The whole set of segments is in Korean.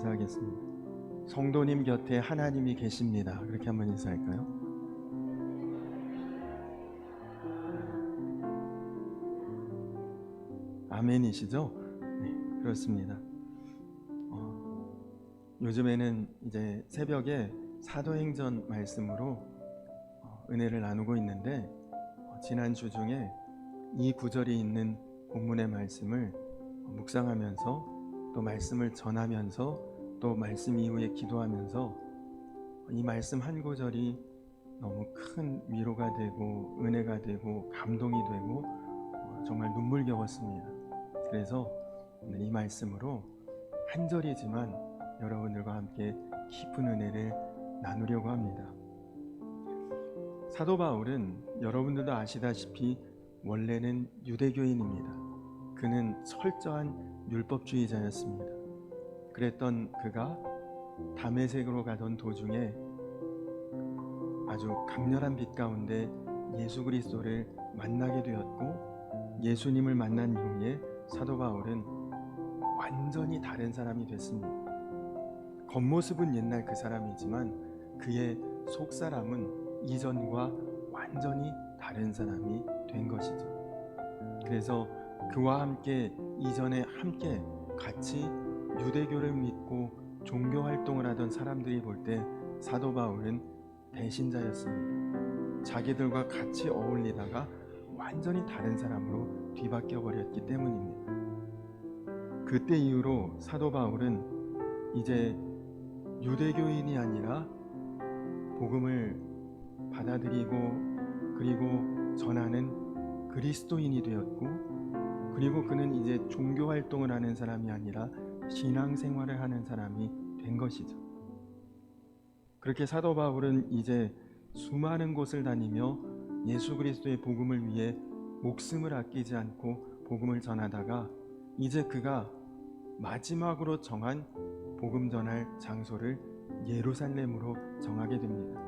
인사하겠습니다. 성도님 곁에 하나님이 계십니다. 그렇게 한번 인사할까요? 아멘이시죠? 네, 그렇습니다. 요즘에는 이제 새벽에 사도행전 말씀으로 은혜를 나누고 있는데, 지난 주 중에 이 구절이 있는 본문의 말씀을 묵상하면서 또 말씀을 전하면서 또 말씀 이후에 기도하면서 이 말씀 한 구절이 너무 큰 위로가 되고 은혜가 되고 감동이 되고 정말 눈물겨웠습니다. 그래서 오늘 이 말씀으로 한 절이지만 여러분들과 함께 깊은 은혜를 나누려고 합니다. 사도 바울은 여러분들도 아시다시피 원래는 유대교인입니다. 그는 철저한 율법주의자였습니다. 그랬던 그가 다메섹으로 가던 도중에 아주 강렬한 빛 가운데 예수 그리스도를 만나게 되었고, 예수님을 만난 이후에 사도 바울은 완전히 다른 사람이 됐습니다. 겉모습은 옛날 그 사람이지만 그의 속사람은 이전과 완전히 다른 사람이 된 것이죠. 그래서 그와 함께 이전에 함께 같이 유대교를 믿고 종교 활동을 하던 사람들이 볼 때 사도 바울은 배신자였습니다. 자기들과 같이 어울리다가 완전히 다른 사람으로 뒤바뀌어 버렸기 때문입니다. 그때 이후로 사도 바울은 이제 유대교인이 아니라 복음을 받아들이고 그리고 전하는 그리스도인이 되었고, 그리고 그는 이제 종교 활동을 하는 사람이 아니라 신앙생활을 하는 사람이 된 것이죠. 그렇게 사도 바울은 이제 수많은 곳을 다니며 예수 그리스도의 복음을 위해 목숨을 아끼지 않고 복음을 전하다가 이제 그가 마지막으로 정한 복음 전할 장소를 예루살렘으로 정하게 됩니다.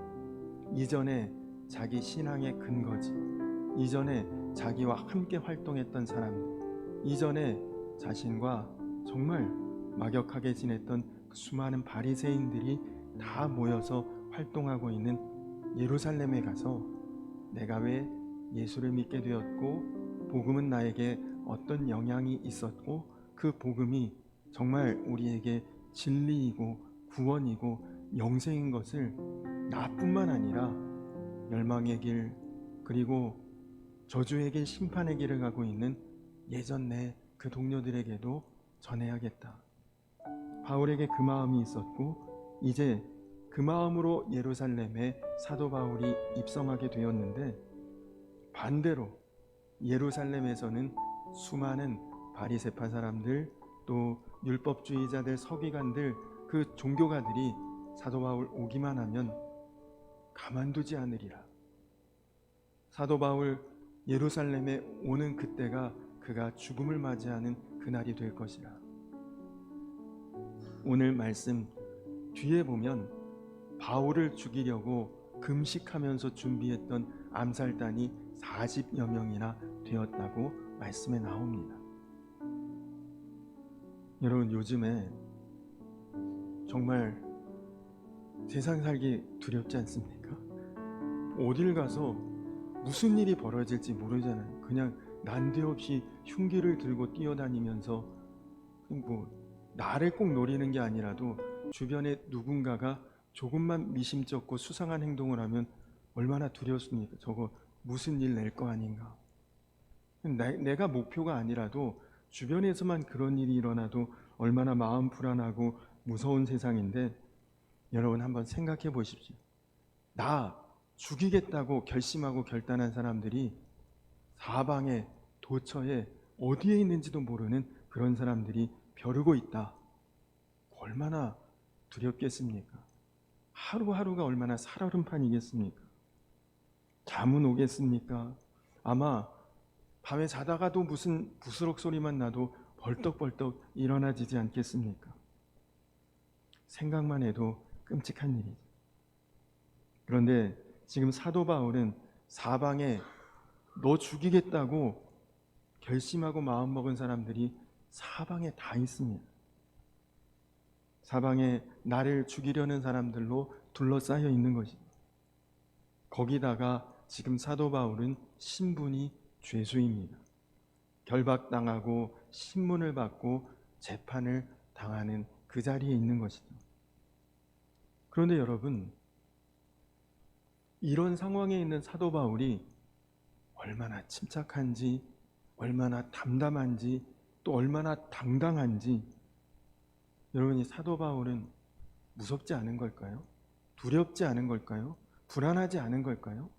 이전에 자기 신앙의 근거지, 이전에 자기와 함께 활동했던 사람들, 이전에 자신과 정말 막역하게 지냈던 수많은 바리새인들이 다 모여서 활동하고 있는 예루살렘에 가서 내가 왜 예수를 믿게 되었고 복음은 나에게 어떤 영향이 있었고 그 복음이 정말 우리에게 진리이고 구원이고 영생인 것을 나뿐만 아니라 멸망의 길 그리고 저주의 길 심판의 길을 가고 있는 예전 내 그 동료들에게도 전해야겠다. 바울에게 그 마음이 있었고 이제 그 마음으로 예루살렘에 사도 바울이 입성하게 되었는데, 반대로 예루살렘에서는 수많은 바리새파 사람들 또 율법주의자들 서기관들 그 종교가들이 사도 바울 오기만 하면 가만두지 않으리라. 사도 바울 예루살렘에 오는 그때가 그가 죽음을 맞이하는 그날이 될 것이라. 오늘 말씀 뒤에 보면 바울을 죽이려고 금식하면서 준비했던 암살단이 40여 명이나 되었다고 말씀에 나옵니다. 여러분, 요즘에 정말 세상 살기 두렵지 않습니까? 어딜 가서 무슨 일이 벌어질지 모르잖아요. 그냥 난데없이 흉기를 들고 뛰어다니면서 나를 꼭 노리는 게 아니라도 주변에 누군가가 조금만 미심쩍고 수상한 행동을 하면 얼마나 두렵습니까? 저거 무슨 일 낼 거 아닌가. 내가 목표가 아니라도 주변에서만 그런 일이 일어나도 얼마나 마음 불안하고 무서운 세상인데, 여러분 한번 생각해 보십시오. 나 죽이겠다고 결심하고 결단한 사람들이 사방에 도처에 어디에 있는지도 모르는 그런 사람들이 벼르고 있다. 얼마나 두렵겠습니까? 하루하루가 얼마나 살얼음판이겠습니까? 잠은 오겠습니까? 아마 밤에 자다가도 무슨 부스럭 소리만 나도 벌떡벌떡 일어나지지 않겠습니까? 생각만 해도 끔찍한 일이죠. 그런데 지금 사도 바울은 사방에 너 죽이겠다고 결심하고 마음먹은 사람들이 사방에 다 있습니다. 사방에 나를 죽이려는 사람들로 둘러싸여 있는 것입니다. 거기다가 지금 사도 바울은 신분이 죄수입니다. 결박당하고 신문을 받고 재판을 당하는 그 자리에 있는 것이죠. 그런데 여러분, 이런 상황에 있는 사도 바울이 얼마나 침착한지, 얼마나 담담한지, 또 얼마나 당당한지, 여러분이 사도 바울은 무섭지 않은 걸까요? 두렵지 않은 걸까요? 불안하지 않은 걸까요?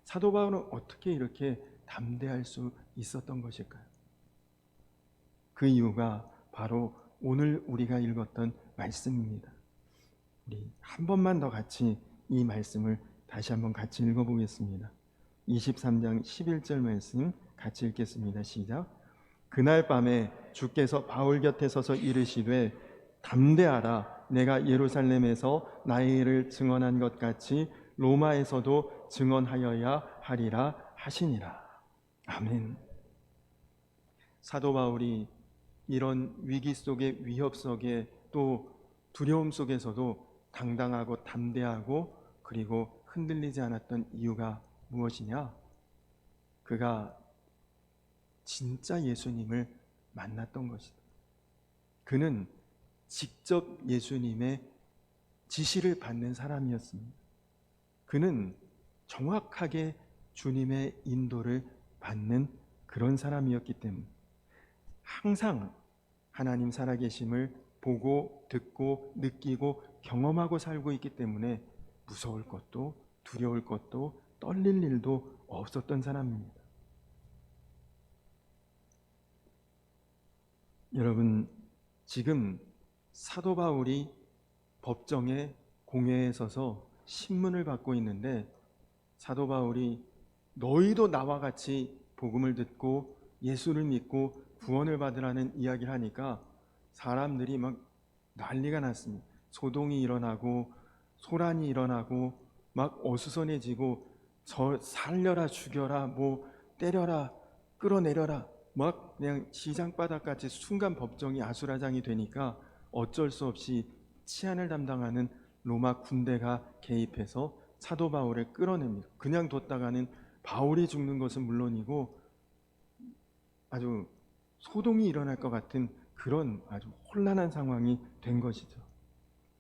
사도 바울은 어떻게 이렇게 담대할 수 있었던 것일까요? 그 이유가 바로 오늘 우리가 읽었던 말씀입니다. 우리 한 번만 더 같이 이 말씀을 다시 한번 같이 읽어보겠습니다. 23장 11절 말씀 같이 읽겠습니다. 시작. 그날 밤에 주께서 바울 곁에 서서 이르시되 담대하라. 내가 예루살렘에서 나의 일을 증언한 것 같이 로마에서도 증언하여야 하리라 하시니라. 아멘. 사도 바울이 이런 위기 속에, 위협 속에, 또 두려움 속에서도 당당하고 담대하고 그리고 흔들리지 않았던 이유가 무엇이냐? 그가 진짜 예수님을 만났던 것이다. 그는 직접 예수님의 지시를 받는 사람이었습니다. 그는 정확하게 주님의 인도를 받는 그런 사람이었기 때문에 항상 하나님 살아계심을 보고 듣고 느끼고 경험하고 살고 있기 때문에 무서울 것도 두려울 것도 떨릴 일도 없었던 사람입니다. 여러분, 지금 사도 바울이 법정에 공회에 서서 신문을 받고 있는데 사도 바울이 너희도 나와 같이 복음을 듣고 예수를 믿고 구원을 받으라는 이야기를 하니까 사람들이 막 난리가 났습니다. 소동이 일어나고 소란이 일어나고 막 어수선해지고 저 살려라 죽여라 뭐 때려라 끌어내려라 막 그냥 시장바닥같이 순간 법정이 아수라장이 되니까 어쩔 수 없이 치안을 담당하는 로마 군대가 개입해서 사도 바울을 끌어냅니다. 그냥 뒀다가는 바울이 죽는 것은 물론이고 아주 소동이 일어날 것 같은 그런 아주 혼란한 상황이 된 것이죠.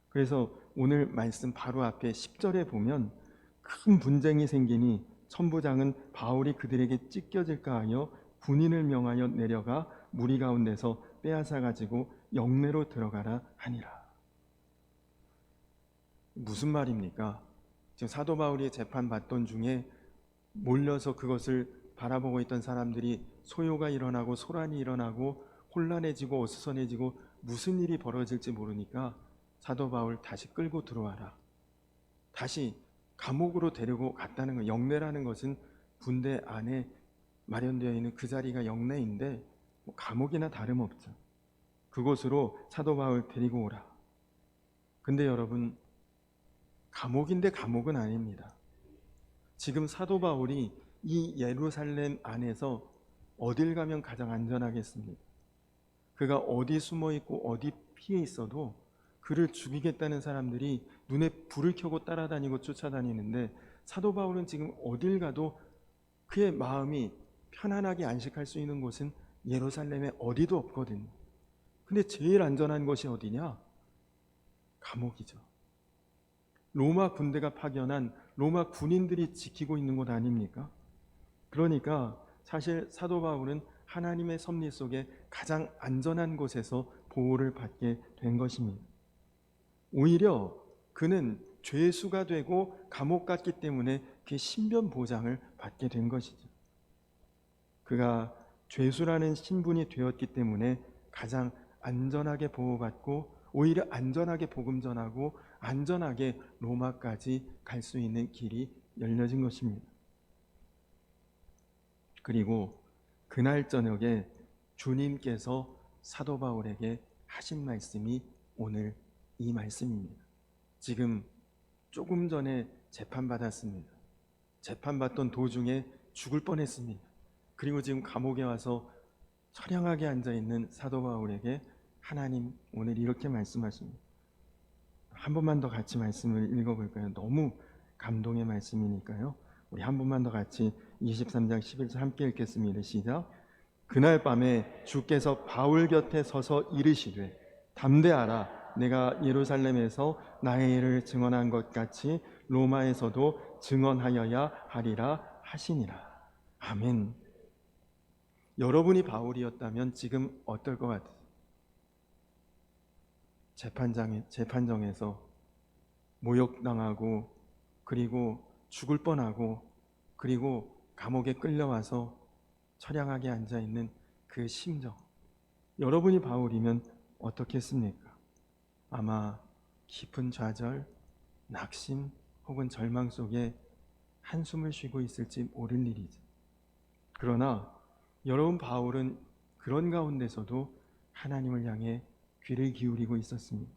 그래서 오늘 말씀 바로 앞에 10절에 보면 큰 분쟁이 생기니 천부장은 바울이 그들에게 찢겨질까 하여 군인을 명하여 내려가 무리 가운데서 빼앗아 가지고 영내로 들어가라 하니라. 무슨 말입니까? 지금 사도 바울이 재판받던 중에 몰려서 그것을 바라보고 있던 사람들이 소요가 일어나고 소란이 일어나고 혼란해지고 어수선해지고 무슨 일이 벌어질지 모르니까 사도 바울 다시 끌고 들어와라. 다시 감옥으로 데리고 갔다는 거. 영내라는 것은 군대 안에 마련되어 있는 그 자리가 영내인데 뭐 감옥이나 다름없죠. 그곳으로 사도 바울 데리고 오라. 근데 여러분, 감옥인데 감옥은 아닙니다. 지금 사도 바울이 이 예루살렘 안에서 어딜 가면 가장 안전하겠습니까? 그가 어디 숨어 있고 어디 피해 있어도 그를 죽이겠다는 사람들이 눈에 불을 켜고 따라다니고 쫓아다니는데 사도 바울은 지금 어딜 가도 그의 마음이 편안하게 안식할 수 있는 곳은 예루살렘에 어디도 없거든요. 근데 제일 안전한 곳이 어디냐? 감옥이죠. 로마 군대가 파견한 로마 군인들이 지키고 있는 곳 아닙니까? 그러니까 사실 사도 바울은 하나님의 섭리 속에 가장 안전한 곳에서 보호를 받게 된 것입니다. 오히려 그는 죄수가 되고 감옥 갔기 때문에 그 신변 보장을 받게 된 것이죠. 그가 죄수라는 신분이 되었기 때문에 가장 안전하게 보호받고 오히려 안전하게 복음 전하고 안전하게 로마까지 갈 수 있는 길이 열려진 것입니다. 그리고 그날 저녁에 주님께서 사도 바울에게 하신 말씀이 오늘 이 말씀입니다. 지금 조금 전에 재판받았습니다. 재판받던 도중에 죽을 뻔했습니다. 그리고 지금 감옥에 와서 처량하게 앉아있는 사도 바울에게 하나님 오늘 이렇게 말씀하십니다. 한 번만 더 같이 말씀을 읽어볼까요? 너무 감동의 말씀이니까요. 우리 한 번만 더 같이 23장 11절 함께 읽겠습니다. 시작. 그날 밤에 주께서 바울 곁에 서서 이르시되 담대하라. 내가 예루살렘에서 나의 일을 증언한 것 같이 로마에서도 증언하여야 하리라 하시니라. 아멘. 여러분이 바울이었다면 지금 어떨 것 같으세요? 재판정에서 모욕당하고 그리고 죽을 뻔하고 그리고 감옥에 끌려와서 처량하게 앉아있는 그 심정, 여러분이 바울이면 어떻겠습니까? 아마 깊은 좌절, 낙심 혹은 절망 속에 한숨을 쉬고 있을지 모를 일이죠. 그러나 여러분 바울은 그런 가운데서도 하나님을 향해 귀를 기울이고 있었습니다.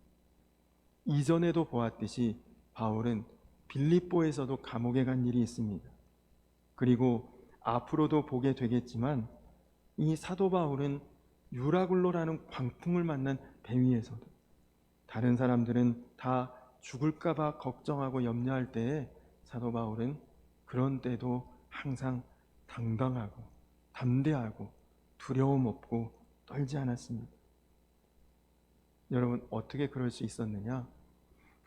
이전에도 보았듯이 바울은 빌립보에서도 감옥에 간 일이 있습니다. 그리고 앞으로도 보게 되겠지만 이 사도 바울은 유라굴로라는 광풍을 만난 배 위에서도 다른 사람들은 다 죽을까봐 걱정하고 염려할 때에 사도 바울은 그런 때도 항상 당당하고 담대하고 두려움 없고 떨지 않았습니다. 여러분 어떻게 그럴 수 있었느냐?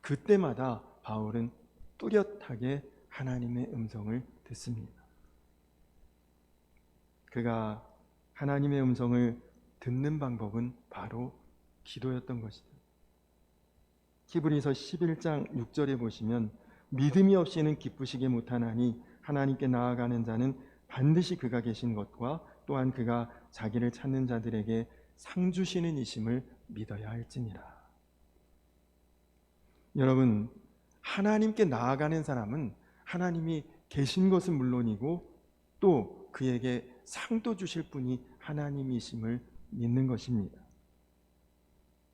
그때마다 바울은 뚜렷하게 하나님의 음성을 듣습니다. 그가 하나님의 음성을 듣는 방법은 바로 기도였던 것이다. 히브리서 11장 6절에 보시면 믿음이 없이는 기쁘시게 못하나니 하나님께 나아가는 자는 반드시 그가 계신 것과 또한 그가 자기를 찾는 자들에게 상 주시는 이심을 믿어야 할지니라. 여러분, 하나님께 나아가는 사람은 하나님이 계신 것은 물론이고 또 그에게 상도 주실 분이 하나님이심을 믿는 것입니다.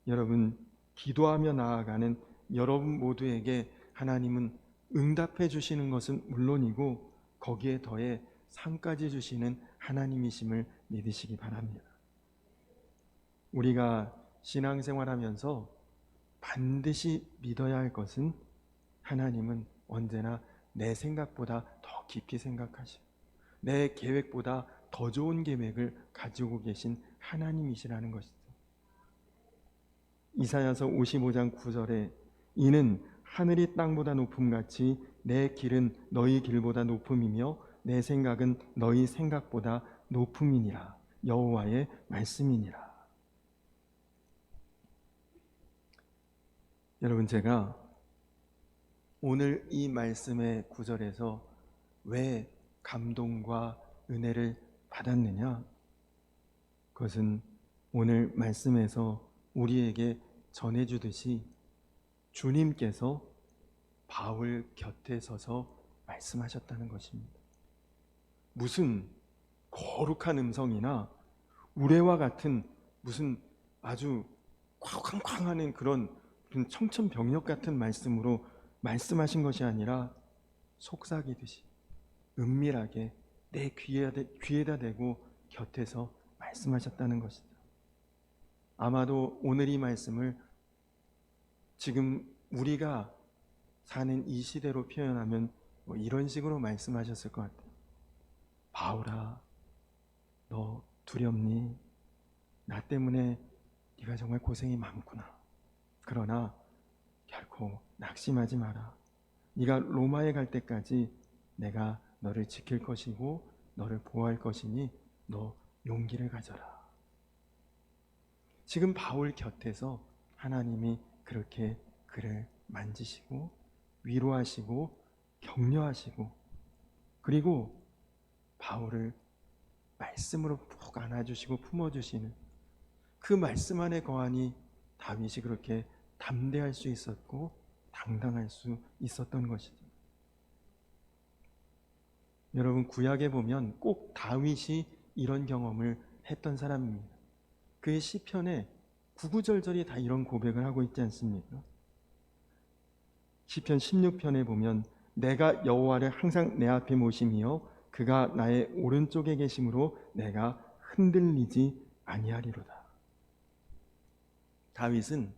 여러분, 기도하며 나아가는 여러분 모두에게 하나님은 응답해 주시는 것은 물론이고 거기에 더해 상까지 주시는 하나님이심을 믿으시기 바랍니다. 우리가 신앙생활하면서 반드시 믿어야 할 것은 하나님은 언제나 내 생각보다 더 깊이 생각하시고 내 계획보다 더 좋은 계획을 가지고 계신 하나님이시라는 것이죠. 이사야서 55장 9절에 이는 하늘이 땅보다 높음같이 내 길은 너희 길보다 높음이며 내 생각은 너희 생각보다 높음이니라. 여호와의 말씀이니라. 여러분, 제가 오늘 이 말씀의 구절에서 왜 감동과 은혜를 받았느냐? 그것은 오늘 말씀에서 우리에게 전해주듯이 주님께서 바울 곁에 서서 말씀하셨다는 것입니다. 무슨 거룩한 음성이나 우레와 같은 무슨 아주 쾅쾅쾅하는 그런 청천벽력 같은 말씀으로 말씀하신 것이 아니라 속삭이듯이 은밀하게 내 귀에다 대고 곁에서 말씀하셨다는 것이죠. 아마도 오늘 이 말씀을 지금 우리가 사는 이 시대로 표현하면 이런 식으로 말씀하셨을 것 같아요. 바울아, 너 두렵니? 나 때문에 네가 정말 고생이 많구나. 그러나 결코 낙심하지 마라. 네가 로마에 갈 때까지 내가 너를 지킬 것이고 너를 보호할 것이니 너 용기를 가져라. 지금 바울 곁에서 하나님이 그렇게 그를 만지시고 위로하시고 격려하시고 그리고 바울을 말씀으로 푹 안아주시고 품어주시는 그 말씀 안에 거하니 다윗이 그렇게 담대할 수 있었고 당당할 수 있었던 것이죠. 여러분, 구약에 보면 꼭 다윗이 이런 경험을 했던 사람입니다. 그의 시편에 구구절절이 다 이런 고백을 하고 있지 않습니까? 시편 16편에 보면 내가 여호와를 항상 내 앞에 모심이요 그가 나의 오른쪽에 계심으로 내가 흔들리지 아니하리로다. 다윗은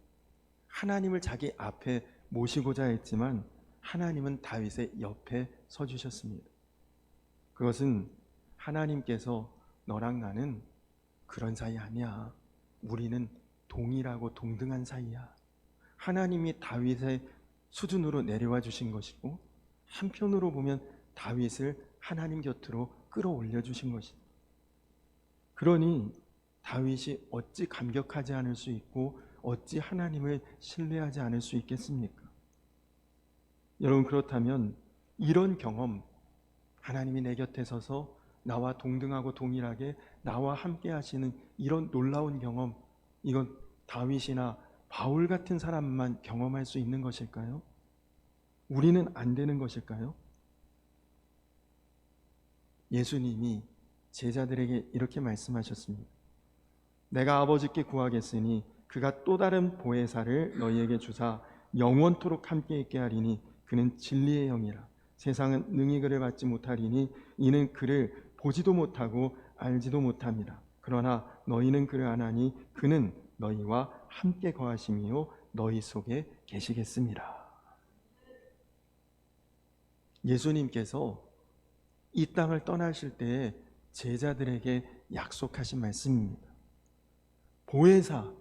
하나님을 자기 앞에 모시고자 했지만 하나님은 다윗의 옆에 서주셨습니다. 그것은 하나님께서 너랑 나는 그런 사이 아니야. 우리는 동일하고 동등한 사이야. 하나님이 다윗의 수준으로 내려와 주신 것이고, 한편으로 보면 다윗을 하나님 곁으로 끌어올려 주신 것입니다. 그러니 다윗이 어찌 감격하지 않을 수 있고 어찌 하나님을 신뢰하지 않을 수 있겠습니까? 여러분, 그렇다면 이런 경험, 하나님이 내 곁에 서서 나와 동등하고 동일하게 나와 함께 하시는 이런 놀라운 경험, 이건 다윗이나 바울 같은 사람만 경험할 수 있는 것일까요? 우리는 안 되는 것일까요? 예수님이 제자들에게 이렇게 말씀하셨습니다. 내가 아버지께 구하겠으니 그가 또 다른 보혜사를 너희에게 주사 영원토록 함께 있게 하리니 그는 진리의 영이라. 세상은 능히 그를 받지 못하리니 이는 그를 보지도 못하고 알지도 못함이라. 그러나 너희는 그를 아나니 그는 너희와 함께 거하심이요 너희 속에 계시겠습니다. 예수님께서 이 땅을 떠나실 때에 제자들에게 약속하신 말씀입니다. 보혜사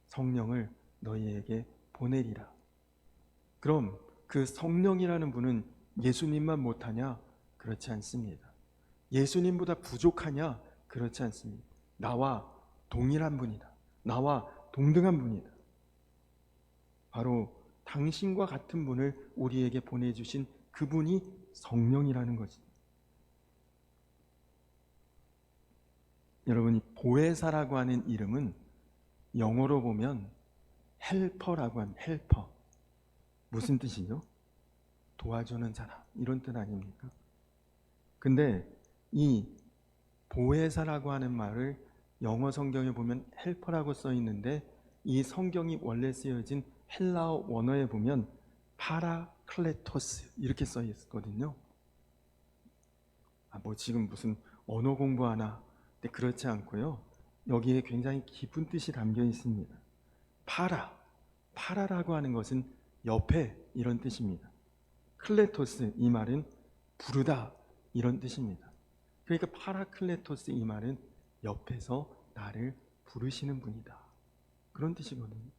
성령을 너희에게 보내리라. 그럼 그 성령이라는 분은 예수님만 못하냐? 그렇지 않습니다. 예수님보다 부족하냐? 그렇지 않습니다. 나와 동일한 분이다. 나와 동등한 분이다. 바로 당신과 같은 분을 우리에게 보내주신 그분이 성령이라는 것입니다. 여러분, 이 보혜사라고 하는 이름은 영어로 보면 헬퍼라고 합니다. 헬퍼. 무슨 뜻이죠? 도와주는 사람, 이런 뜻 아닙니까? 근데 이 보혜사라고 하는 말을 영어 성경에 보면 헬퍼라고 써 있는데, 이 성경이 원래 쓰여진 헬라어 원어에 보면 파라클레토스 이렇게 써 있거든요. 뭐 지금 무슨 언어 공부하나? 근데 그렇지 않고요. 여기에 굉장히 깊은 뜻이 담겨 있습니다. 파라라고 하는 것은 옆에, 이런 뜻입니다. 클레토스, 이 말은 부르다, 이런 뜻입니다. 그러니까 파라클레토스, 이 말은 옆에서 나를 부르시는 분이다, 그런 뜻이거든요.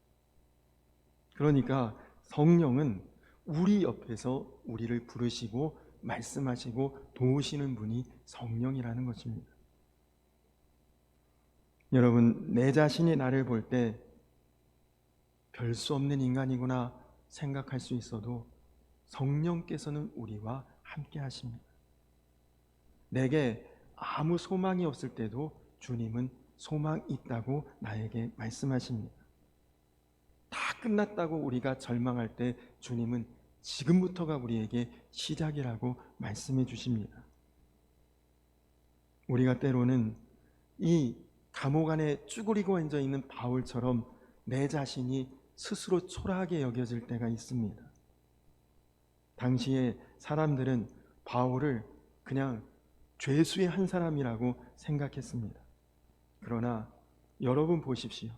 그러니까 성령은 우리 옆에서 우리를 부르시고 말씀하시고 도우시는 분이 성령이라는 것입니다. 여러분, 내 자신이 나를 볼 때 별 수 없는 인간이구나 생각할 수 있어도 성령께서는 우리와 함께 하십니다. 내게 아무 소망이 없을 때도 주님은 소망 있다고 나에게 말씀하십니다. 다 끝났다고 우리가 절망할 때 주님은 지금부터가 우리에게 시작이라고 말씀해 주십니다. 우리가 때로는 이 감옥 안에 쭈그리고 앉아 있는 바울처럼 내 자신이 스스로 초라하게 여겨질 때가 있습니다. 당시에 사람들은 바울을 그냥 죄수의 한 사람이라고 생각했습니다. 그러나 여러분 보십시오.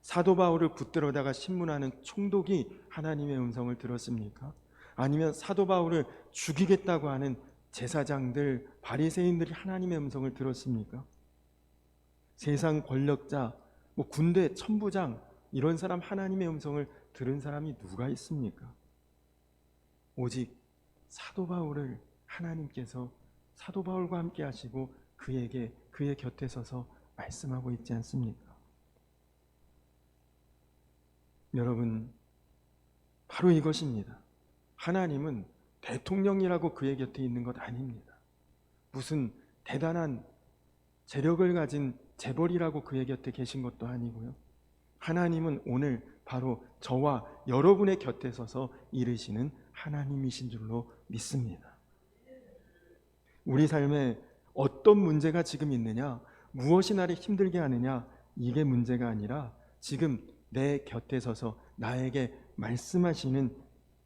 사도 바울을 붙들어다가 신문하는 총독이 하나님의 음성을 들었습니까? 아니면 사도 바울을 죽이겠다고 하는 제사장들, 바리새인들이 하나님의 음성을 들었습니까? 세상 권력자, 군대 천부장, 이런 사람 하나님의 음성을 들은 사람이 누가 있습니까? 오직 사도 바울을 하나님께서 사도 바울과 함께 하시고 그의 곁에 서서 말씀하고 있지 않습니까? 여러분, 바로 이것입니다. 하나님은 대통령이라고 그의 곁에 있는 것 아닙니다. 무슨 대단한 재력을 가진 재벌이라고 그의 곁에 계신 것도 아니고요. 하나님은 오늘 바로 저와 여러분의 곁에 서서 이르시는 하나님이신 줄로 믿습니다. 우리 삶에 어떤 문제가 지금 있느냐, 무엇이 나를 힘들게 하느냐, 이게 문제가 아니라 지금 내 곁에 서서 나에게 말씀하시는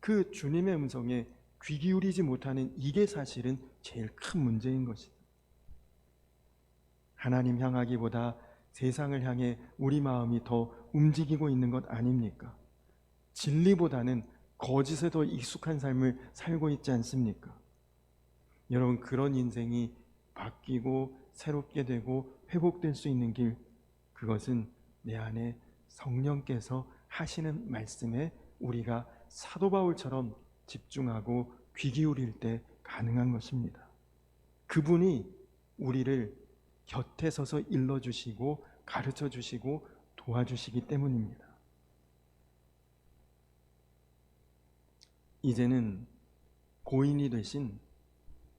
그 주님의 음성에 귀 기울이지 못하는 이게 사실은 제일 큰 문제인 것이다. 하나님 향하기보다 세상을 향해 우리 마음이 더 움직이고 있는 것 아닙니까? 진리보다는 거짓에 더 익숙한 삶을 살고 있지 않습니까? 여러분, 그런 인생이 바뀌고 새롭게 되고 회복될 수 있는 길, 그것은 내 안에 성령께서 하시는 말씀에 우리가 사도 바울처럼 집중하고 귀 기울일 때 가능한 것입니다. 그분이 우리를 곁에 서서 일러주시고 가르쳐주시고 도와주시기 때문입니다. 이제는 고인이 되신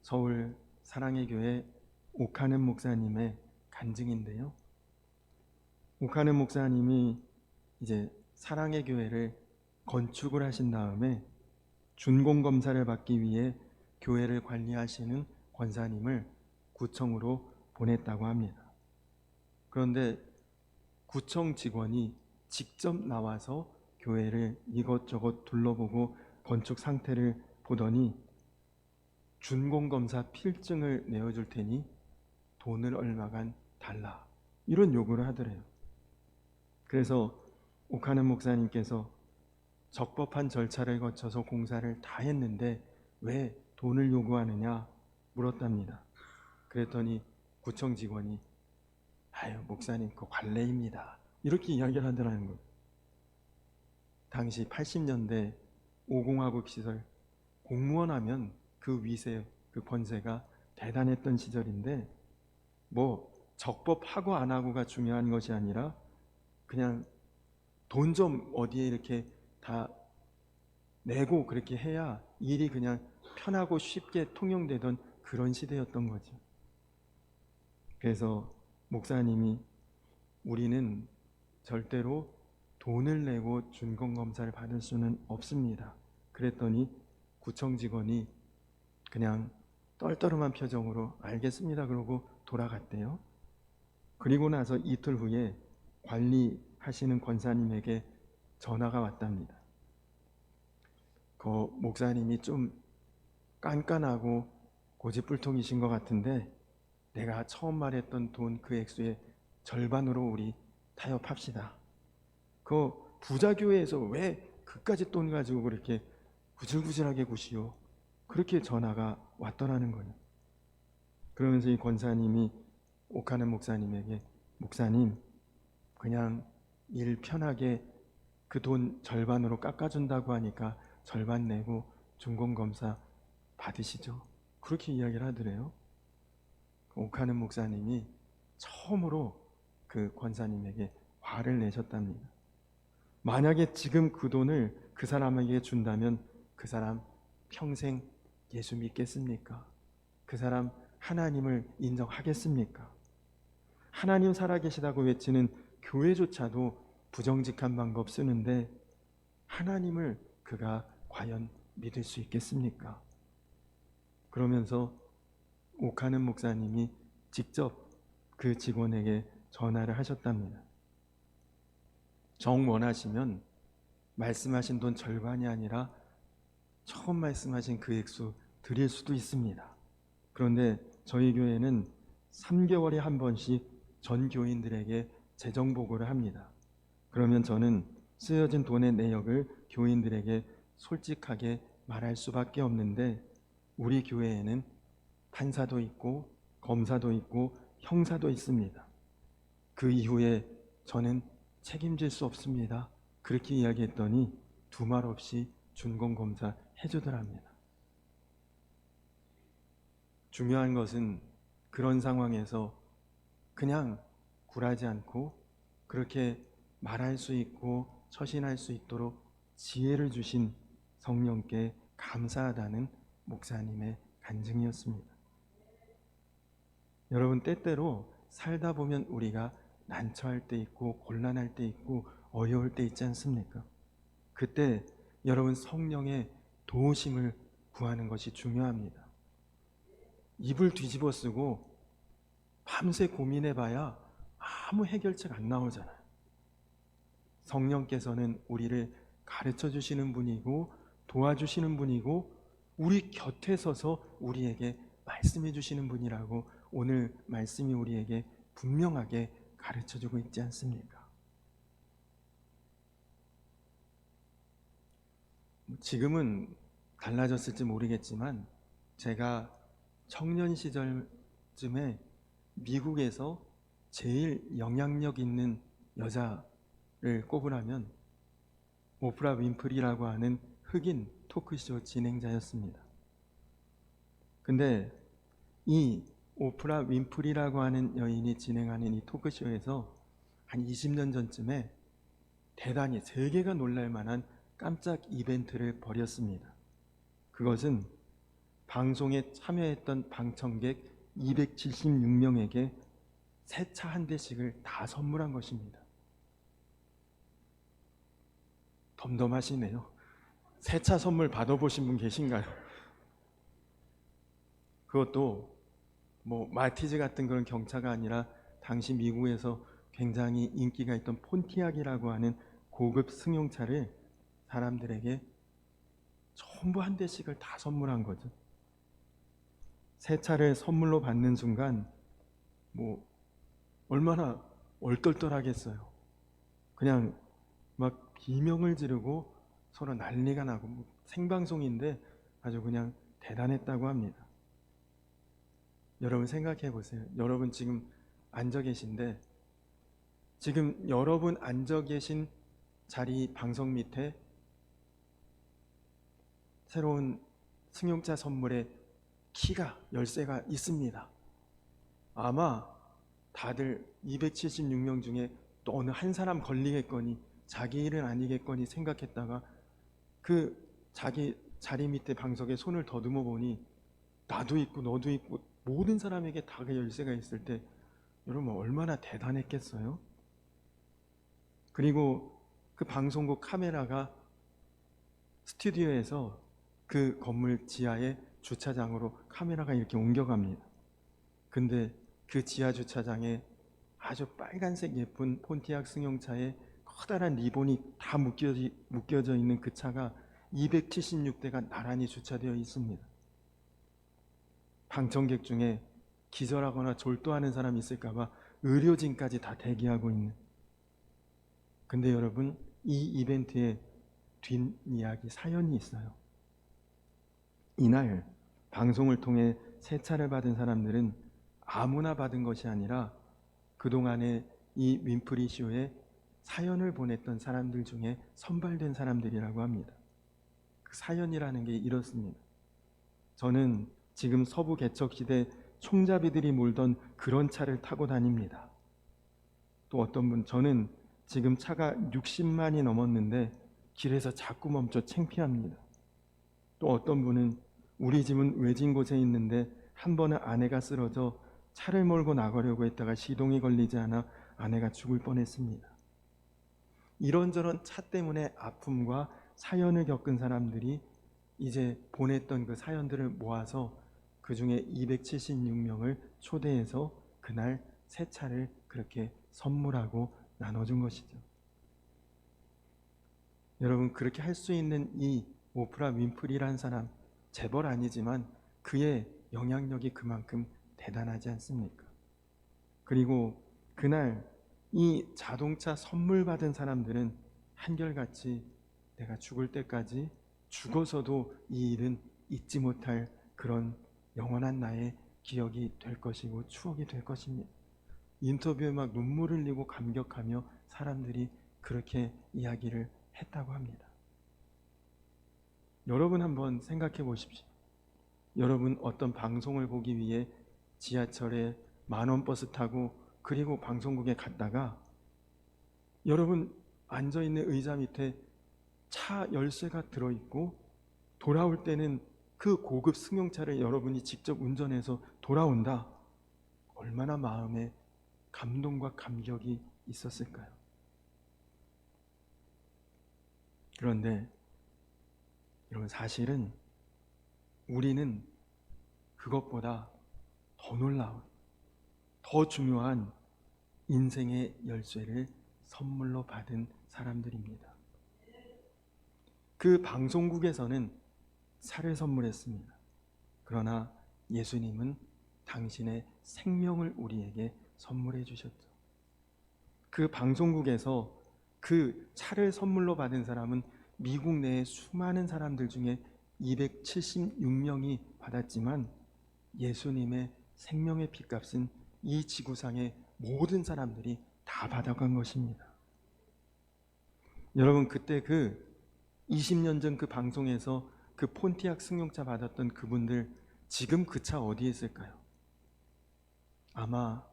서울 사랑의 교회 옥하는 목사님의 간증인데요. 옥하는 목사님이 이제 사랑의 교회를 건축을 하신 다음에 준공검사를 받기 위해 교회를 관리하시는 권사님을 구청으로 보냈다고 합니다. 그런데 구청 직원이 직접 나와서 교회를 이것저것 둘러보고 건축 상태를 보더니 준공검사 필증을 내어줄 테니 돈을 얼마간 달라, 이런 요구를 하더래요. 그래서 옥하는 목사님께서 적법한 절차를 거쳐서 공사를 다 했는데 왜 돈을 요구하느냐 물었답니다. 그랬더니 구청 직원이 아유, 목사님 그 관례입니다, 이렇게 이야기를 하더라는 거예요. 당시 80년대 5공화국 시절, 공무원 하면 그 위세, 그 권세가 대단했던 시절인데 뭐 적법하고 안 하고가 중요한 것이 아니라 그냥 돈 좀 어디에 이렇게 다 내고 그렇게 해야 일이 그냥 편하고 쉽게 통용되던 그런 시대였던 거죠. 그래서 목사님이 우리는 절대로 돈을 내고 준공검사를 받을 수는 없습니다, 그랬더니 구청 직원이 그냥 떨떠름한 표정으로 알겠습니다 그러고 돌아갔대요. 그리고 나서 이틀 후에 관리하시는 권사님에게 전화가 왔답니다. 그 목사님이 좀 깐깐하고 고집불통이신 것 같은데 내가 처음 말했던 돈 그 액수의 절반으로 우리 타협합시다. 그 부자교회에서 왜 그까지 돈 가지고 그렇게 구질구질하게 구시오, 그렇게 전화가 왔더라는 거예요. 그러면서 이 권사님이 옥하는 목사님에게 목사님 그냥 일 편하게 그 돈 절반으로 깎아준다고 하니까 절반 내고 준공검사 받으시죠, 그렇게 이야기를 하더래요. 옥하는 목사님이 처음으로 그 권사님에게 화를 내셨답니다. 만약에 지금 그 돈을 그 사람에게 준다면 그 사람 평생 예수 믿겠습니까? 그 사람 하나님을 인정하겠습니까? 하나님 살아계시다고 외치는 교회조차도 부정직한 방법 쓰는데 하나님을 그가 과연 믿을 수 있겠습니까? 그러면서 옥하는 목사님이 직접 그 직원에게 전화를 하셨답니다. 정 원하시면 말씀하신 돈 절반이 아니라 처음 말씀하신 그 액수 드릴 수도 있습니다. 그런데 저희 교회는 3개월에 한 번씩 전 교인들에게 재정 보고를 합니다. 그러면 저는 쓰여진 돈의 내역을 교인들에게 솔직하게 말할 수밖에 없는데 우리 교회에는 판사도 있고 검사도 있고 형사도 있습니다. 그 이후에 저는 책임질 수 없습니다, 그렇게 이야기했더니 두말 없이 준공검사 해주더랍니다. 중요한 것은 그런 상황에서 그냥 굴하지 않고 그렇게 말할 수 있고 처신할 수 있도록 지혜를 주신 성령께 감사하다는 목사님의 간증이었습니다. 여러분, 때때로 살다 보면 우리가 난처할 때 있고 곤란할 때 있고 어려울 때 있지 않습니까? 그때 여러분 성령의 도우심을 구하는 것이 중요합니다. 입을 뒤집어 쓰고 밤새 고민해봐야 아무 해결책 안 나오잖아요. 성령께서는 우리를 가르쳐 주시는 분이고 도와주시는 분이고 우리 곁에 서서 우리에게 말씀해 주시는 분이라고 오늘 말씀이 우리에게 분명하게 가르쳐 주고 있지 않습니까? 지금은 달라졌을지 모르겠지만 제가 청년 시절쯤에 미국에서 제일 영향력 있는 여자를 꼽으라면 오프라 윈프리라고 하는 흑인 토크쇼 진행자였습니다. 근데 이 오프라 윈프리라고 하는 여인이 진행하는 이 토크쇼에서 한 20년 전쯤에 대단히 세계가 놀랄 만한 깜짝 이벤트를 벌였습니다. 그것은 방송에 참여했던 방청객 276명에게 새 차 한 대씩을 다 선물한 것입니다. 덤덤하시네요. 새 차 선물 받아보신 분 계신가요? 그것도 뭐 마티즈 같은 그런 경차가 아니라 당시 미국에서 굉장히 인기가 있던 폰티악이라고 하는 고급 승용차를 사람들에게 전부 한 대씩을 다 선물한 거죠. 새 차를 선물로 받는 순간 뭐 얼마나 얼떨떨하겠어요. 그냥 막 비명을 지르고 서로 난리가 나고 뭐 생방송인데 아주 그냥 대단했다고 합니다. 여러분 생각해 보세요. 여러분 지금 앉아 계신데 지금 여러분 앉아 계신 자리 방석 밑에 새로운 승용차 선물에 키가 열쇠가 있습니다. 아마 다들 276명 중에 또 어느 한 사람 걸리겠거니 자기 일은 아니겠거니 생각했다가 그 자기 자리 밑에 방석에 손을 더듬어 보니 나도 있고 너도 있고 모든 사람에게 다 그 열쇠가 있을 때 여러분 얼마나 대단했겠어요? 그리고 그 방송국 카메라가 스튜디오에서 그 건물 지하의 주차장으로 카메라가 이렇게 옮겨갑니다. 근데 그 지하 주차장에 아주 빨간색 예쁜 폰티악 승용차에 커다란 리본이 다 묶여져 있는 그 차가 276대가 나란히 주차되어 있습니다. 방청객 중에 기절하거나 졸도하는 사람이 있을까봐 의료진까지 다 대기하고 있는. 근데 여러분 이 이벤트에 뒷이야기 사연이 있어요. 이날 방송을 통해 새 차를 받은 사람들은 아무나 받은 것이 아니라 그동안에 이 윈프리 쇼에 사연을 보냈던 사람들 중에 선발된 사람들이라고 합니다. 그 사연이라는 게 이렇습니다. 저는 지금 서부 개척시대 총잡이들이 몰던 그런 차를 타고 다닙니다. 또 어떤 분, 저는 지금 차가 60만이 넘었는데 길에서 자꾸 멈춰 창피합니다. 또 어떤 분은 우리 집은 외진 곳에 있는데 한 번은 아내가 쓰러져 차를 몰고 나가려고 했다가 시동이 걸리지 않아 아내가 죽을 뻔했습니다. 이런저런 차 때문에 아픔과 사연을 겪은 사람들이 이제 보냈던 그 사연들을 모아서 그 중에 276명을 초대해서 그날 새 차를 그렇게 선물하고 나눠준 것이죠. 여러분 그렇게 할 수 있는 이 오프라 윈프리라는 사람 재벌 아니지만 그의 영향력이 그만큼 대단하지 않습니까? 그리고 그날 이 자동차 선물 받은 사람들은 한결같이 내가 죽을 때까지 죽어서도 이 일은 잊지 못할 그런 영원한 나의 기억이 될 것이고 추억이 될 것입니다. 인터뷰에 막 눈물을 흘리고 감격하며 사람들이 그렇게 이야기를 했다고 합니다. 여러분 한번 생각해 보십시오. 여러분 어떤 방송을 보기 위해 지하철에 만원 버스 타고 그리고 방송국에 갔다가 여러분 앉아있는 의자 밑에 차 열쇠가 들어있고 돌아올 때는 그 고급 승용차를 여러분이 직접 운전해서 돌아온다. 얼마나 마음에 감동과 감격이 있었을까요? 그런데 여러분 사실은 우리는 그것보다 더 놀라운, 더 중요한 인생의 열쇠를 선물로 받은 사람들입니다. 그 방송국에서는 차를 선물했습니다. 그러나 예수님은 당신의 생명을 우리에게 선물해 주셨죠. 그 방송국에서 그 차를 선물로 받은 사람은 미국 내의 수많은 사람들 중에 276명이 받았지만 예수님의 생명의 핏값은 이 지구상의 모든 사람들이 다 받아간 것입니다. 여러분, 그때 그 20년 전 그 방송에서 그 폰티악 승용차 받았던 그분들 지금 그 차 어디에 있을까요? 아마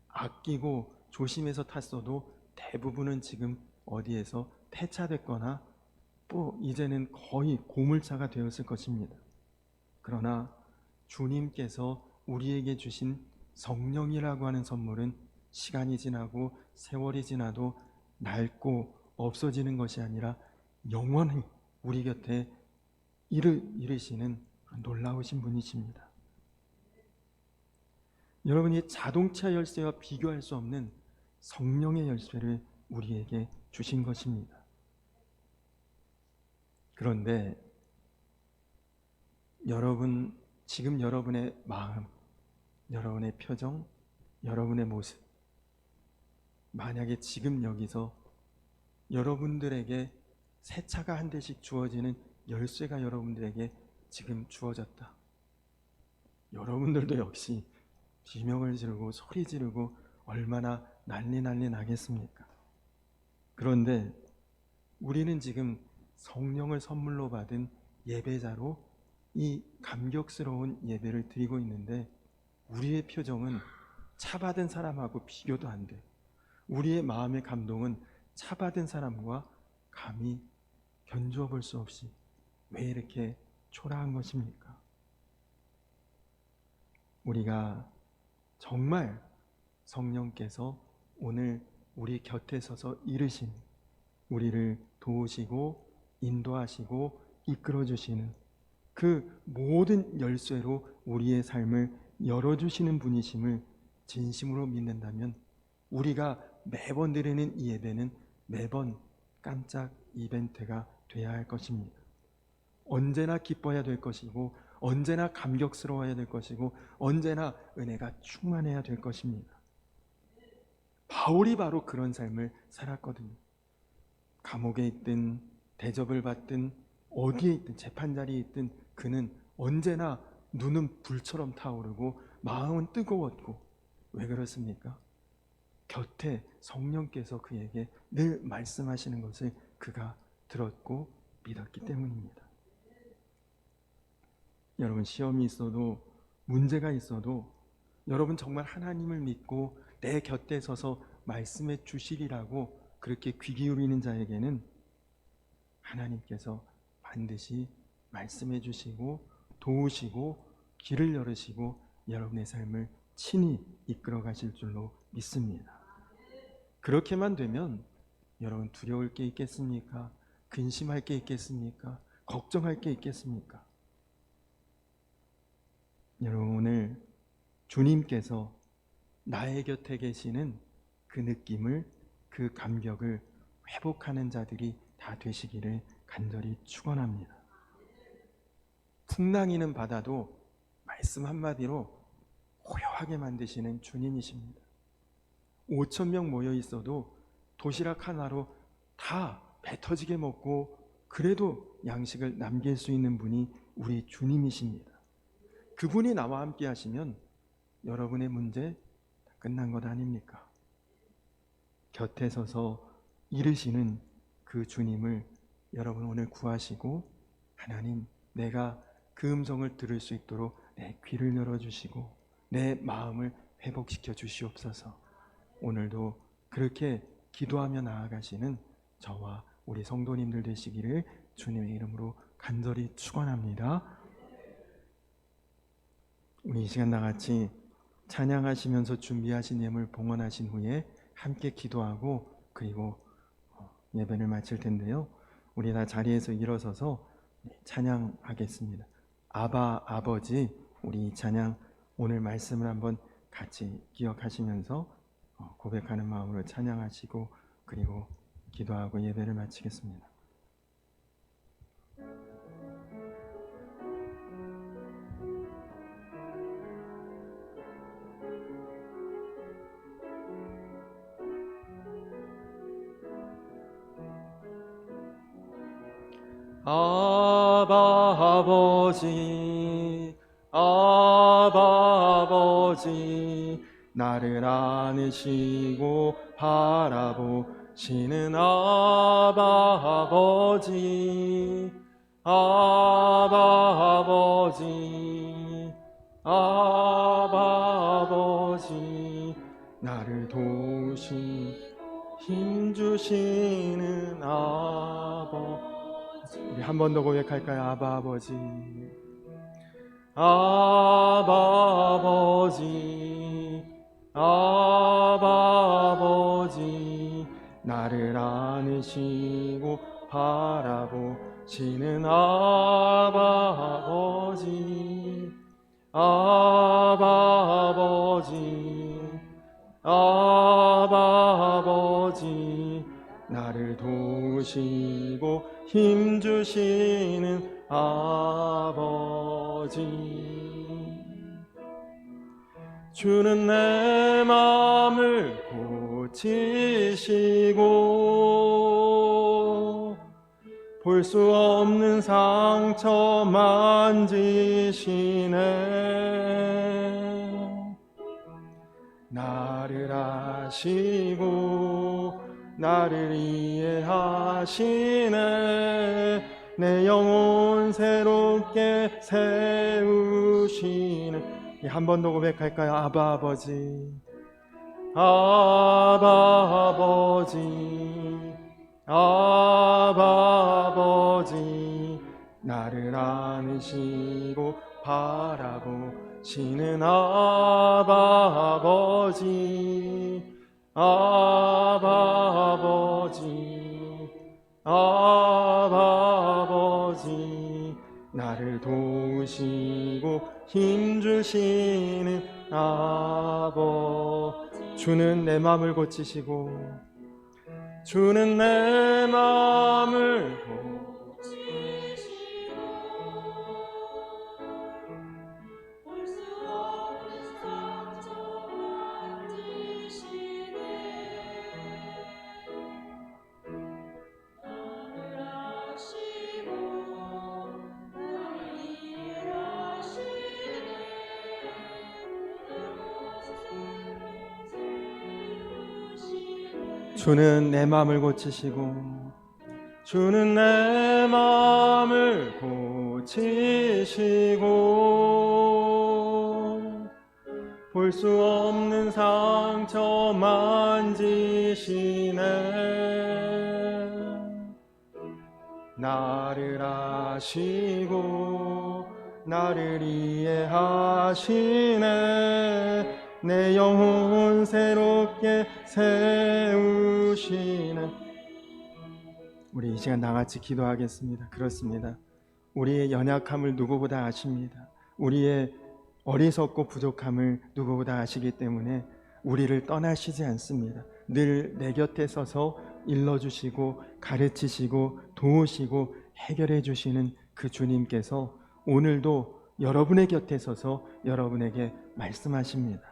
아끼고 조심해서 탔어도 대부분은 지금 어디에서 폐차됐거나 또 이제는 거의 고물차가 되었을 것입니다. 그러나 주님께서 우리에게 주신 성령이라고 하는 선물은 시간이 지나고 세월이 지나도 낡고 없어지는 것이 아니라 영원히 우리 곁에 이르시는 놀라우신 분이십니다. 여러분이 자동차 열쇠와 비교할 수 없는 성령의 열쇠를 우리에게 주신 것입니다. 그런데 여러분, 지금 여러분의 마음, 여러분의 표정, 여러분의 모습, 만약에 지금 여기서 여러분들에게 새 차가 한 대씩 주어지는 열쇠가 여러분들에게 지금 주어졌다. 여러분들도 역시 비명을 지르고 소리 지르고 얼마나 난리 나겠습니까? 그런데 우리는 지금 성령을 선물로 받은 예배자로 이 감격스러운 예배를 드리고 있는데 우리의 표정은 차 받은 사람하고 비교도 안 돼. 우리의 마음의 감동은 차 받은 사람과 감히 견주어 볼 수 없이 왜 이렇게 초라한 것입니까? 우리가 정말 성령께서 오늘 우리 곁에 서서 이르신, 우리를 도우시고 인도하시고 이끌어 주시는 그 모든 열쇠로 우리의 삶을 열어주시는 분이심을 진심으로 믿는다면 우리가 매번 드리는 이 예배는 매번 깜짝 이벤트가 되어야 할 것입니다. 언제나 기뻐야 될 것이고 언제나 감격스러워야 될 것이고 언제나 은혜가 충만해야 될 것입니다. 바울이 바로 그런 삶을 살았거든요. 감옥에 있든 대접을 받든 어디에 있든 재판자리에 있든 그는 언제나 눈은 불처럼 타오르고 마음은 뜨거웠고, 왜 그렇습니까? 곁에 성령께서 그에게 늘 말씀하시는 것을 그가 들었고 믿었기 때문입니다. 여러분, 시험이 있어도 문제가 있어도 여러분 정말 하나님을 믿고 내 곁에 서서 말씀해 주시리라고 그렇게 귀 기울이는 자에게는 하나님께서 반드시 말씀해 주시고 도우시고 길을 열으시고 여러분의 삶을 친히 이끌어 가실 줄로 믿습니다. 그렇게만 되면 여러분 두려울 게 있겠습니까? 근심할 게 있겠습니까? 걱정할 게 있겠습니까? 여러분, 오늘 주님께서 나의 곁에 계시는 그 느낌을, 그 감격을 회복하는 자들이 다 되시기를 간절히 축원합니다. 풍랑이는 바다도 말씀 한마디로 고요하게 만드시는 주님이십니다. 5,000명 모여 있어도 도시락 하나로 다 배 터지게 먹고 그래도 양식을 남길 수 있는 분이 우리 주님이십니다. 그분이 나와 함께 하시면 여러분의 문제 다 끝난 것 아닙니까? 곁에 서서 이르시는 그 주님을 여러분 오늘 구하시고, 하나님, 내가 그 음성을 들을 수 있도록 내 귀를 열어주시고 내 마음을 회복시켜 주시옵소서. 오늘도 그렇게 기도하며 나아가시는 저와 우리 성도님들 되시기를 주님의 이름으로 간절히 축원합니다. 우리 이 시간 나같이 찬양하시면서 준비하신 예물 봉헌하신 후에 함께 기도하고 그리고 예배를 마칠 텐데요, 우리 다 자리에서 일어서서 찬양하겠습니다. 아바 아버지, 우리 이 찬양 오늘 말씀을 한번 같이 기억하시면서 고백하는 마음으로 찬양하시고 그리고 기도하고 예배를 마치겠습니다. 아바 아버지, 아바 아버지, 나를 안으시고 바라보시는 아바 아버지, 아바 아버지, 아바 아버지, 나를 도우시 힘주시는 아버지. 우리 한 번 더 고백할까요? 아바 아버지, 아바 아버지, 아바 아버지, 나를 안으시고 바라보시는 아바 아버지, 아바 아버지, 아바 아버지, 나를 도우시고 힘주시는 아버지. 주는 내 마음을 고치시고 볼 수 없는 상처 만지시네. 나를 아시고 나를 이해하시네. 내 영혼 새롭게 세우시네. 한 번 더 고백할까요? 아바 아버지, 아바 아버지, 아바 아버지, 나를 안으시고 바라보시는 아바 아버지, 아바 아버지, 아바 아버지, 나를 도우시고 힘주시는 아버. 주는 내 마음을 고치시고, 주는 내 마음을 고치시고 볼 수 없는 상처 만지시네. 나를 아시고 나를 이해하시네. 주는 내 마음을 고치시고, 주는 내 마음을 고치시고 볼 수 없는 상처 만지시네. 나를 아시고 나를 이해하시네. 내 영혼 새롭게 세우시네. 우리 이 시간 나같이 기도하겠습니다. 그렇습니다. 우리의 연약함을 누구보다 아십니다. 우리의 어리석고 부족함을 누구보다 아시기 때문에 우리를 떠나시지 않습니다. 늘 내 곁에 서서 일러주시고 가르치시고 도우시고 해결해 주시는 그 주님께서 오늘도 여러분의 곁에 서서 여러분에게 말씀하십니다.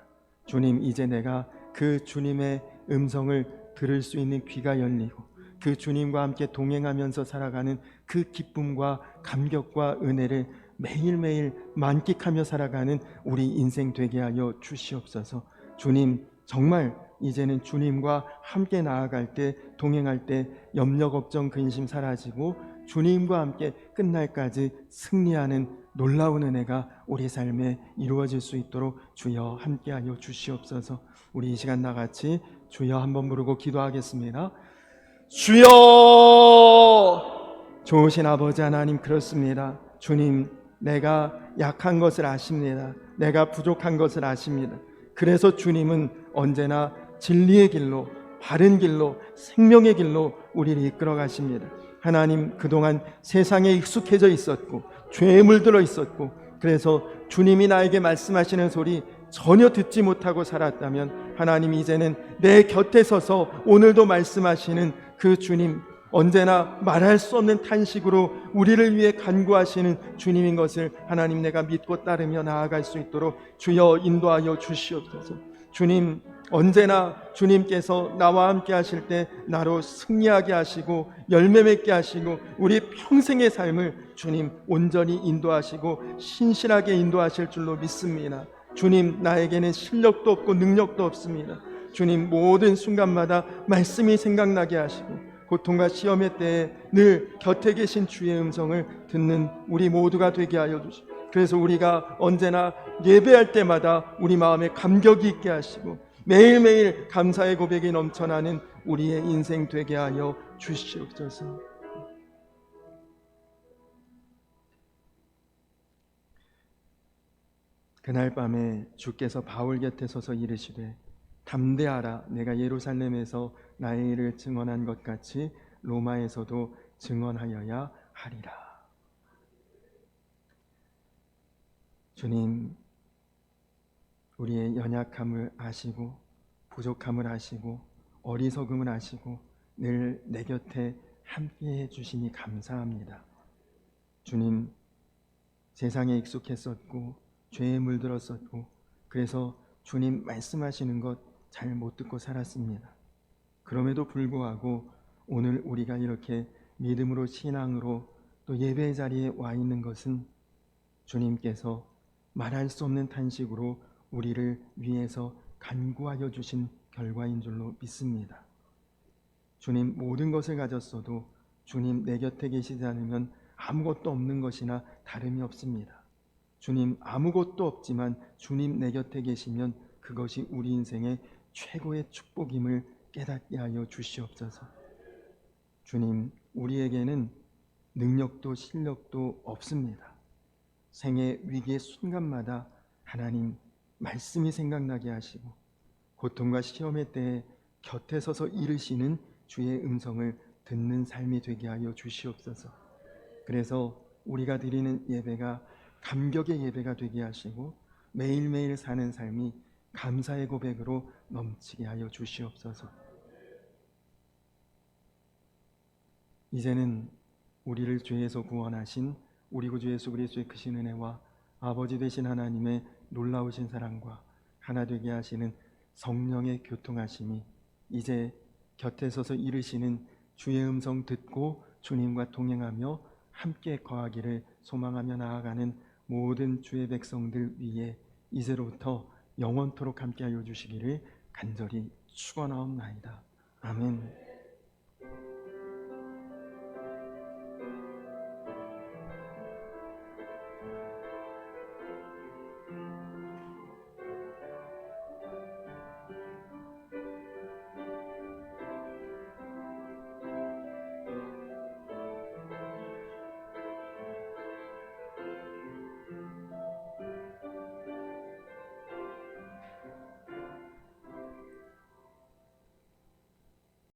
주님, 이제 내가 그 주님의 음성을 들을 수 있는 귀가 열리고 그 주님과 함께 동행하면서 살아가는 그 기쁨과 감격과 은혜를 매일매일 만끽하며 살아가는 우리 인생 되게 하여 주시옵소서. 주님, 정말 이제는 주님과 함께 나아갈 때, 동행할 때 염려, 걱정, 근심 사라지고 주님과 함께 끝날까지 승리하는 놀라운 은혜가 우리 삶에 이루어질 수 있도록 주여 함께하여 주시옵소서. 우리 이 시간 나같이 주여 한번 부르고 기도하겠습니다. 주여! 좋으신 아버지 하나님, 그렇습니다. 주님, 내가 약한 것을 아십니다. 내가 부족한 것을 아십니다. 그래서 주님은 언제나 진리의 길로, 바른 길로, 생명의 길로 우리를 이끌어 가십니다. 하나님, 그동안 세상에 익숙해져 있었고 죄에 물들어 있었고 그래서 주님이 나에게 말씀하시는 소리 전혀 듣지 못하고 살았다면 하나님, 이제는 내 곁에 서서 오늘도 말씀하시는 그 주님, 언제나 말할 수 없는 탄식으로 우리를 위해 간구하시는 주님인 것을 하나님, 내가 믿고 따르며 나아갈 수 있도록 주여 인도하여 주시옵소서. 주님, 언제나 주님께서 나와 함께 하실 때 나로 승리하게 하시고 열매 맺게 하시고 우리 평생의 삶을 주님 온전히 인도하시고 신실하게 인도하실 줄로 믿습니다. 주님, 나에게는 실력도 없고 능력도 없습니다. 주님, 모든 순간마다 말씀이 생각나게 하시고 고통과 시험의 때에 늘 곁에 계신 주의 음성을 듣는 우리 모두가 되게 하여 주시고, 그래서 우리가 언제나 예배할 때마다 우리 마음에 감격이 있게 하시고 매일매일 감사의 고백이 넘쳐나는 우리의 인생 되게 하여 주시옵소서. 그날 밤에 주께서 바울 곁에 서서 이르시되 담대하라, 내가 예루살렘에서 나의 일을 증언한 것 같이 로마에서도 증언하여야 하리라. 주님, 우리의 연약함을 아시고 부족함을 아시고 어리석음을 아시고 늘 내 곁에 함께해 주시니 감사합니다. 주님, 세상에 익숙했었고 죄에 물들었었고 그래서 주님 말씀하시는 것 잘 못 듣고 살았습니다. 그럼에도 불구하고 오늘 우리가 이렇게 믿음으로 신앙으로 또 예배의 자리에 와 있는 것은 주님께서 말할 수 없는 탄식으로 우리를 위해서 간구하여 주신 결과인 줄로 믿습니다. 주님, 모든 것을 가졌어도 주님 내 곁에 계시지 않으면 아무것도 없는 것이나 다름이 없습니다. 주님, 아무것도 없지만 주님 내 곁에 계시면 그것이 우리 인생의 최고의 축복임을 깨닫게 하여 주시옵소서. 주님, 우리에게는 능력도 실력도 없습니다. 생의 위기의 순간마다 하나님 말씀이 생각나게 하시고 고통과 시험의 때에 곁에 서서 이르시는 주의 음성을 듣는 삶이 되게 하여 주시옵소서. 그래서 우리가 드리는 예배가 감격의 예배가 되게 하시고 매일매일 사는 삶이 감사의 고백으로 넘치게 하여 주시옵소서. 이제는 우리를 죄에서 구원하신 우리 구주 예수 그리스도의 크신 은혜와 아버지 되신 하나님의 놀라우신 사랑과 하나 되게 하시는 성령의 교통하심이 이제 곁에 서서 이르시는 주의 음성 듣고 주님과 동행하며 함께 거하기를 소망하며 나아가는 모든 주의 백성들 위에 이제로부터 영원토록 함께하여 주시기를 간절히 축원하옵나이다. 아멘.